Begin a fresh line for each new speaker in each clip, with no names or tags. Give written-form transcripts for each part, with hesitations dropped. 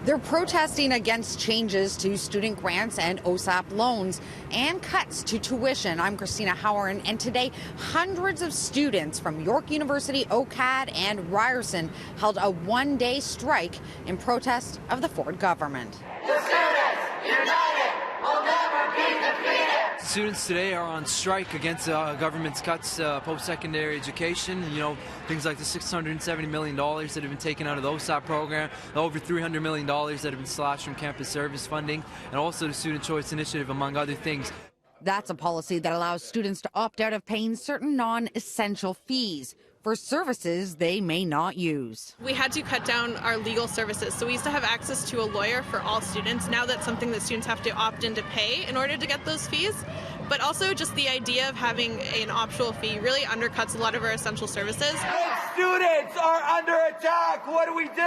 They're protesting against changes to student grants and OSAP loans and cuts to tuition. I'm Cristina Howorun, and today hundreds of students from York University, OCAD, and Ryerson held a one-day strike in protest of the Ford government.
The students, united, will never be defeated.
Students today are on strike against government's cuts post-secondary education. You know, things like the $670 million that have been taken out of the OSAP program, the over $300 million that have been slashed from campus service funding, and also the Student Choice Initiative, among other things.
That's a policy that allows students to opt out of paying certain non-essential fees for services they may not use.
We had to cut down our legal services, so we used to have access to a lawyer for all students. Now that's something that students have to opt in to pay in order to get those fees. But also just the idea of having an optional fee really undercuts a lot of our essential services.
Students are under attack. What do we do?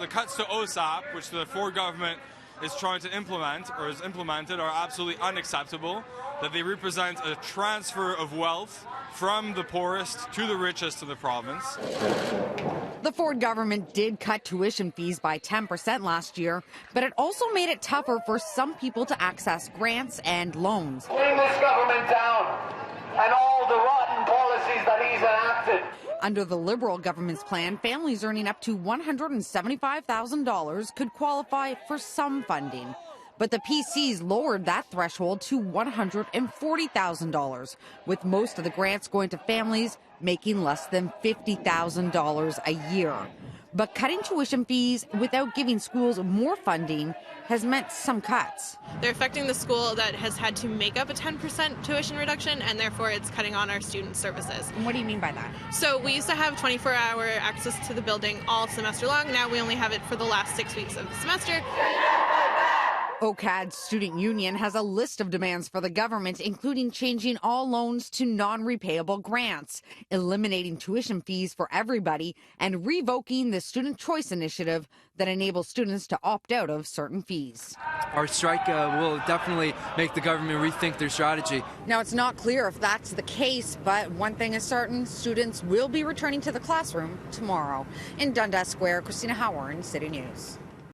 The cuts to OSAP, which the Ford government is trying to implement or is implemented, are absolutely unacceptable. That they represent a transfer of wealth from the poorest to the richest of the province.
The Ford government did cut tuition fees by 10% last year, but it also made it tougher for some people to access grants and loans.
Bring this government down and all the rotten policies that he's enacted.
Under the Liberal government's plan, families earning up to $175,000 could qualify for some funding. But the PCs lowered that threshold to $140,000, with most of the grants going to families making less than $50,000 a year. But cutting tuition fees without giving schools more funding has meant some cuts.
They're affecting the school that has had to make up a 10% tuition reduction, and therefore it's cutting on our student services.
And what do you mean by that?
So we used to have 24-hour access to the building all semester long. Now we only have it for the last 6 weeks of the semester.
OCAD's student union has a list of demands for the government, including changing all loans to non-repayable grants, eliminating tuition fees for everybody, and revoking the Student Choice Initiative that enables students to opt out of certain fees.
Our strike will definitely make the government rethink their strategy.
Now, it's not clear if that's the case, but one thing is certain, students will be returning to the classroom tomorrow. In Dundas Square, Cristina Howorun, City News.